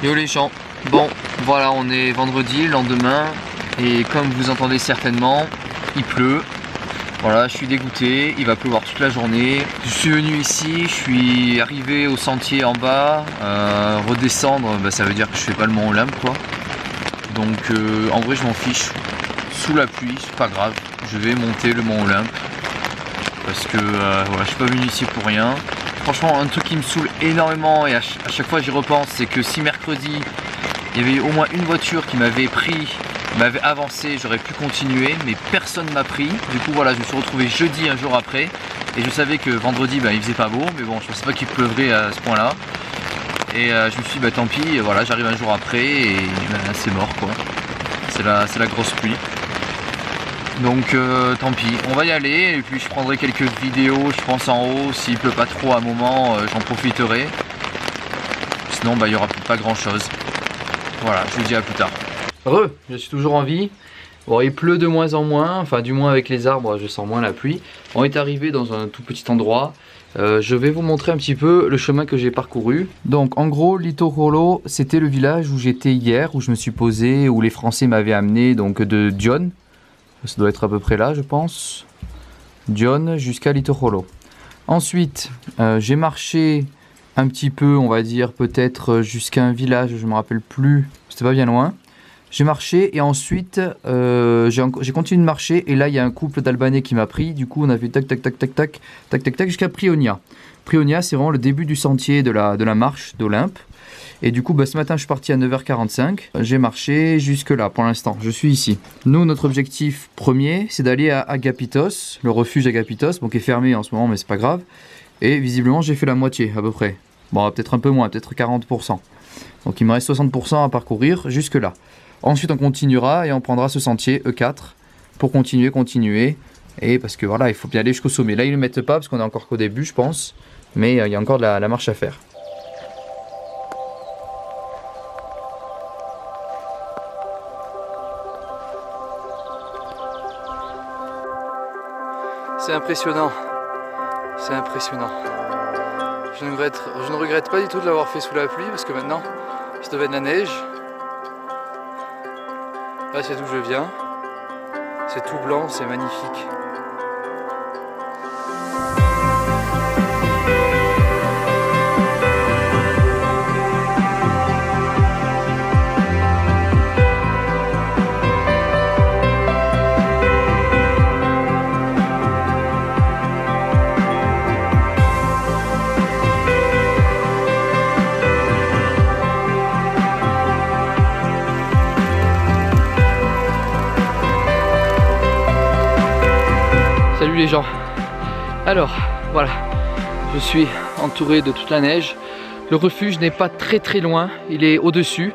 Yo les gens, bon voilà, on est vendredi, le lendemain, et comme vous entendez certainement, il pleut. Voilà, je suis dégoûté, il va pleuvoir toute la journée. Je suis venu ici, je suis arrivé au sentier en bas, redescendre, bah, ça veut dire que je fais pas le Mont Olympe quoi. Donc en vrai je m'en fiche, sous la pluie, c'est pas grave, je vais monter le Mont Olympe. Parce que voilà, je suis pas venu ici pour rien. Franchement, un truc qui me saoule énormément et à chaque fois j'y repense, c'est que si mercredi il y avait au moins une voiture qui m'avait pris, m'avait avancé, j'aurais pu continuer, mais personne m'a pris. Du coup voilà, je me suis retrouvé jeudi un jour après et je savais que vendredi il faisait pas beau, mais bon, je pensais pas qu'il pleuvrait à ce point là. Et je me suis dit bah tant pis, voilà, j'arrive un jour après et c'est mort quoi. C'est la grosse pluie. Donc tant pis, on va y aller et puis je prendrai quelques vidéos je pense en haut, s'il pleut pas trop à un moment j'en profiterai. Sinon il y aura pas grand chose. Voilà, je vous dis à plus tard. Je suis toujours en vie. Bon, il pleut de moins en moins, enfin du moins avec les arbres je sens moins la pluie. On est arrivé dans un tout petit endroit. Je vais vous montrer un petit peu le chemin que j'ai parcouru. Donc en gros, Litorolo, c'était le village où j'étais hier, où je me suis posé, où les Français m'avaient amené donc de Dione. Ça doit être à peu près là je pense. Dione jusqu'à Litorolo. Ensuite j'ai marché un petit peu, on va dire peut-être jusqu'à un village, je me rappelle plus, c'était pas bien loin. J'ai marché et ensuite j'ai continué de marcher et là il y a un couple d'Albanais qui m'a pris. Du coup on a fait tac tac tac tac tac tac tac tac jusqu'à Prionia. Prionia c'est vraiment le début du sentier de la marche d'Olympe. Et du coup ce matin je suis parti à 9h45, j'ai marché jusque là pour l'instant, je suis ici. Nous notre objectif premier c'est d'aller à Agapitos, le refuge Agapitos, bon qui est fermé en ce moment mais c'est pas grave. Et visiblement j'ai fait la moitié à peu près, bon peut-être un peu moins, peut-être 40%. Donc il me reste 60% à parcourir jusque là. Ensuite on continuera et on prendra ce sentier E4 pour continuer. Et parce que voilà il faut bien aller jusqu'au sommet. Là ils ne le mettent pas parce qu'on est encore qu'au début je pense, mais il y a encore de la marche à faire. C'est impressionnant, c'est impressionnant. Je ne regrette pas du tout de l'avoir fait sous la pluie parce que maintenant, ça devait être de la neige. Là c'est d'où je viens, c'est tout blanc, c'est magnifique. Salut les gens. Alors voilà, je suis entouré de toute la neige. Le refuge n'est pas très loin, il est au-dessus,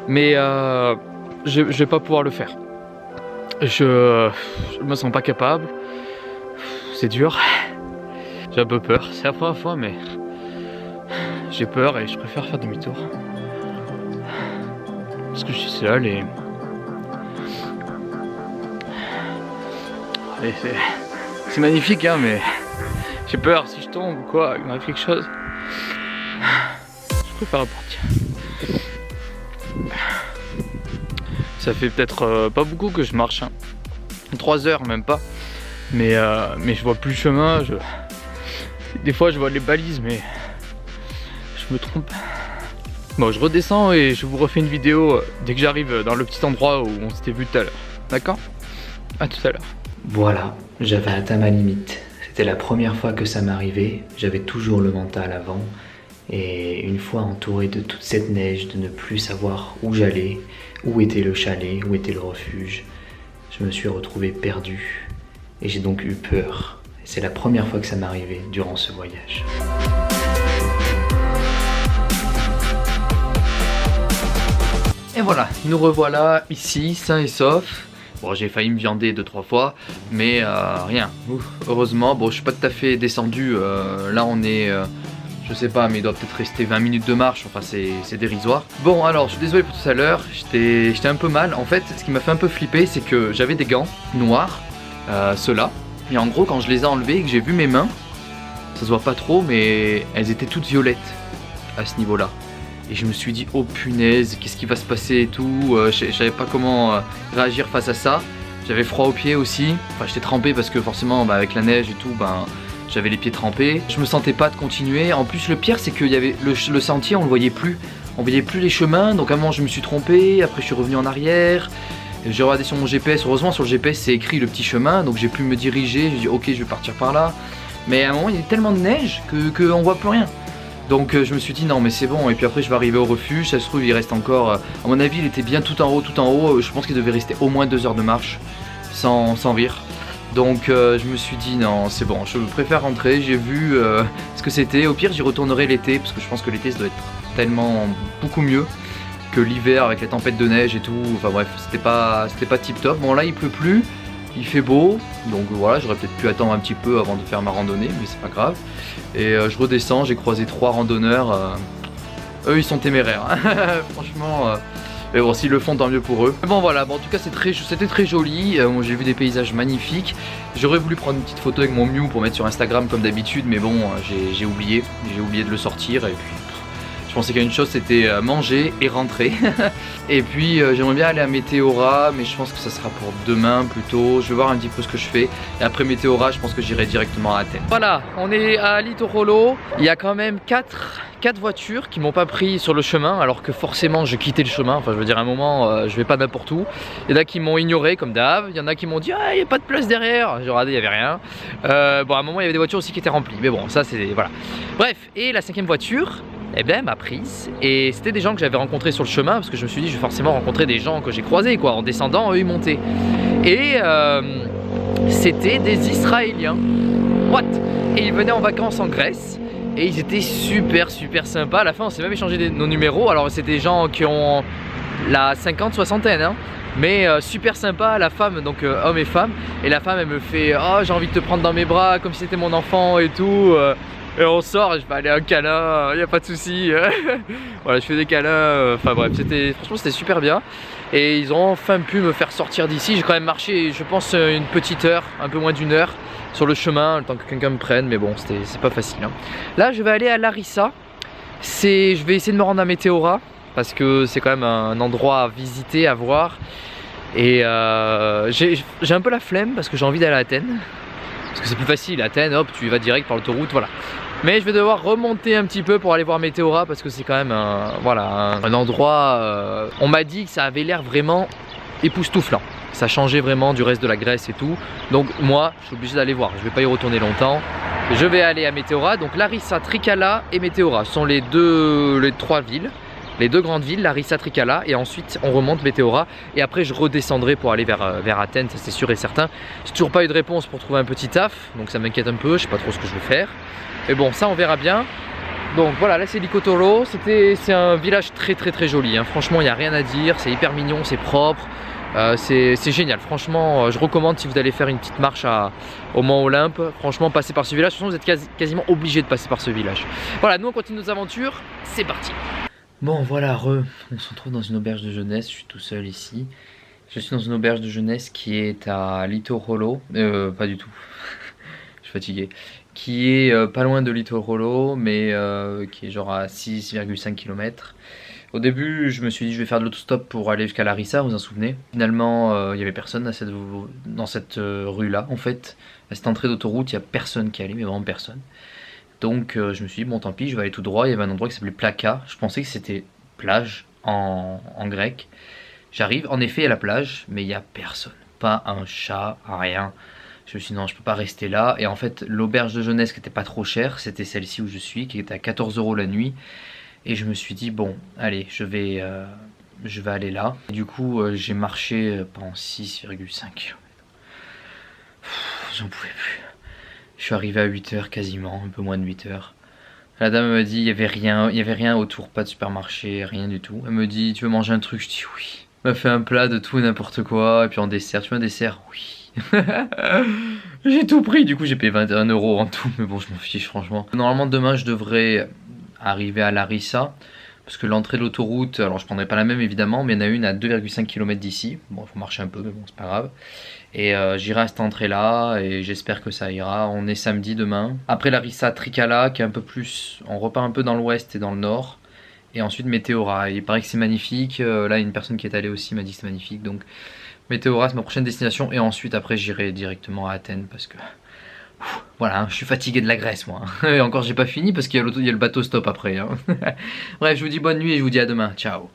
mais je vais pas pouvoir le faire. Je me sens pas capable. C'est dur. J'ai un peu peur. C'est la première fois, mais j'ai peur et je préfère faire demi-tour parce que je suis seul et c'est magnifique hein, mais j'ai peur si je tombe ou quoi, il m'arrive quelque chose. Je préfère repartir. Ça fait peut-être pas beaucoup que je marche, hein. 3 heures même pas. Mais je vois plus le chemin. Des fois je vois les balises mais je me trompe. Bon je redescends et je vous refais une vidéo dès que j'arrive dans le petit endroit où on s'était vu tout à l'heure. D'accord? À tout à l'heure. Voilà, j'avais atteint ma limite. C'était la première fois que ça m'arrivait. J'avais toujours le mental avant. Et une fois entouré de toute cette neige, de ne plus savoir où j'allais, où était le chalet, où était le refuge, je me suis retrouvé perdu. Et j'ai donc eu peur. C'est la première fois que ça m'arrivait durant ce voyage. Et voilà, nous revoilà ici, sains et saufs. Bon, j'ai failli me viander 2-3 fois, mais rien. Heureusement, bon, je suis pas tout à fait descendu. Là, on est, je sais pas, mais il doit peut-être rester 20 minutes de marche. Enfin, c'est dérisoire. Bon, alors, je suis désolé pour tout à l'heure. J'étais un peu mal. En fait, ce qui m'a fait un peu flipper, c'est que j'avais des gants noirs, ceux-là. Et en gros, quand je les ai enlevés et que j'ai vu mes mains, ça se voit pas trop, mais elles étaient toutes violettes à ce niveau-là. Et je me suis dit, oh punaise, qu'est-ce qui va se passer et tout. Je savais pas comment réagir face à ça. J'avais froid aux pieds aussi. Enfin, j'étais trempé parce que forcément, avec la neige et tout, j'avais les pieds trempés. Je me sentais pas de continuer. En plus, le pire, c'est qu'il y avait le sentier, on le voyait plus. On voyait plus les chemins. Donc à un moment, je me suis trompé. Après, je suis revenu en arrière. J'ai regardé sur mon GPS. Heureusement, sur le GPS, c'est écrit le petit chemin. Donc j'ai pu me diriger. J'ai dit, ok, je vais partir par là. Mais à un moment, il y a tellement de neige qu'on voit plus rien. Donc je me suis dit non mais c'est bon, et puis après je vais arriver au refuge, ça se trouve il reste encore, à mon avis il était bien tout en haut, je pense qu'il devait rester au moins 2 heures de marche sans rire. Donc je me suis dit non c'est bon, je préfère rentrer, j'ai vu ce que c'était, au pire j'y retournerai l'été, parce que je pense que l'été ça doit être tellement beaucoup mieux que l'hiver avec les tempêtes de neige et tout, enfin bref c'était pas tip top. Bon là il pleut plus, il fait beau, donc voilà, j'aurais peut-être pu attendre un petit peu avant de faire ma randonnée, mais c'est pas grave. Et je redescends, j'ai croisé 3 randonneurs, eux ils sont téméraires, franchement, mais bon s'ils le font tant mieux pour eux. Mais bon voilà, en tout cas c'était très joli, moi j'ai vu des paysages magnifiques. J'aurais voulu prendre une petite photo avec mon Mew pour mettre sur Instagram comme d'habitude, mais bon j'ai oublié de le sortir, et puis je pensais qu'il y a une chose, c'était manger et rentrer. Et puis j'aimerais bien aller à Météora, mais je pense que ça sera pour demain plutôt. Je vais voir un petit peu ce que je fais. Et après Météora, je pense que j'irai directement à Athènes. Voilà, on est à Litorolo. Il y a quand même 4 voitures qui m'ont pas pris sur le chemin, alors que forcément je quittais le chemin. Enfin je veux dire à un moment, je vais pas n'importe où. Il y en a qui m'ont ignoré comme d'hab. Il y en a qui m'ont dit ah il n'y a pas de place derrière. J'ai regardé, il n'y avait rien. Bon à un moment il y avait des voitures aussi qui étaient remplies. Mais bon ça c'est voilà. Bref, et la 5e voiture, eh bien, elle m'a prise, et c'était des gens que j'avais rencontrés sur le chemin, parce que je me suis dit je vais forcément rencontrer des gens que j'ai croisés quoi. En descendant, eux ils montaient, et c'était des Israéliens. What? Et ils venaient en vacances en Grèce, et ils étaient super sympas. À la fin on s'est même échangé nos numéros. Alors c'était des gens qui ont la 50-60aine hein. Mais super sympa, la femme, donc homme et femme, et la femme elle me fait oh j'ai envie de te prendre dans mes bras comme si c'était mon enfant et tout. Et on sort, je vais aller un câlin, y a pas de souci. Voilà, je fais des câlins, enfin bref, franchement c'était super bien. Et ils ont enfin pu me faire sortir d'ici. J'ai quand même marché, je pense, une petite heure, un peu moins d'1 heure sur le chemin, le temps que quelqu'un me prenne, mais bon, c'est pas facile hein. Là, je vais aller à Larissa. Je vais essayer de me rendre à Météora, parce que c'est quand même un endroit à visiter, à voir. Et j'ai un peu la flemme, parce que j'ai envie d'aller à Athènes. Parce que c'est plus facile, Athènes, hop, tu y vas direct par l'autoroute, voilà. Mais je vais devoir remonter un petit peu pour aller voir Météora, parce que c'est quand même un endroit, on m'a dit que ça avait l'air vraiment époustouflant. Ça changeait vraiment du reste de la Grèce et tout. Donc moi, je suis obligé d'aller voir, je vais pas y retourner longtemps. Je vais aller à Météora, donc Larissa, Trikala et Météora sont les 3 villes. Les 2 grandes villes, Larissa, Trikala, et ensuite on remonte Météora, et après je redescendrai pour aller vers Athènes, ça c'est sûr et certain. J'ai toujours pas eu de réponse pour trouver un petit taf, donc ça m'inquiète un peu, je sais pas trop ce que je vais faire. Mais bon, ça on verra bien. Donc voilà, là c'est Likotolo, c'est un village très joli, hein. Franchement il n'y a rien à dire, c'est hyper mignon, c'est propre, c'est génial. Franchement je recommande si vous allez faire une petite marche au Mont Olympe, franchement passez par ce village, de toute façon vous êtes quasiment obligé de passer par ce village. Voilà, nous on continue nos aventures, c'est parti. Bon voilà, on se retrouve dans une auberge de jeunesse, je suis tout seul ici. Je suis dans une auberge de jeunesse qui est à Litorolo, pas du tout, je suis fatigué. Qui est pas loin de Litorolo, mais qui est genre à 6,5 km. Au début, je me suis dit je vais faire de l'autostop pour aller jusqu'à Larissa, vous en souvenez. Finalement, il n'y avait personne dans cette rue-là, en fait. À cette entrée d'autoroute, il n'y a personne qui allait, mais vraiment personne. Donc je me suis dit bon tant pis, je vais aller tout droit. Il y avait un endroit qui s'appelait Plaka, je pensais que c'était plage en grec. J'arrive, en effet il y a la plage, mais il n'y a personne, pas un chat, rien. Je me suis dit non je peux pas rester là. Et en fait l'auberge de jeunesse qui était pas trop chère, c'était celle-ci où je suis, qui était à 14 € la nuit. Et je me suis dit bon allez je vais aller là. Et du coup j'ai marché pendant 6,5 km. J'en pouvais plus. Je suis arrivé à 8 h quasiment, un peu moins de 8 h. La dame m'a dit il y avait rien autour, pas de supermarché, rien du tout. Elle me dit tu veux manger un truc? Je dis oui. Elle m'a fait un plat de tout et n'importe quoi, et puis en dessert, tu veux un dessert? Oui. J'ai tout pris, du coup j'ai payé 21 € en tout, mais bon je m'en fiche franchement. Normalement demain je devrais arriver à Larissa, parce que l'entrée de l'autoroute, alors je prendrai pas la même évidemment, mais il y en a une à 2,5 km d'ici. Bon il faut marcher un peu, mais bon c'est pas grave. Et j'irai à cette entrée là et j'espère que ça ira. On est samedi demain. Après Larissa, Trikala qui est un peu plus, on repart un peu dans l'ouest et dans le nord. Et ensuite Météora, il paraît que c'est magnifique. Là, une personne qui est allée aussi m'a dit que c'est magnifique. Donc Météora, c'est ma prochaine destination. Et ensuite, après, j'irai directement à Athènes parce que voilà, hein, je suis fatigué de la Grèce, moi. Et encore, j'ai pas fini parce qu'il y a le bateau stop après. Hein. Bref, je vous dis bonne nuit et je vous dis à demain. Ciao.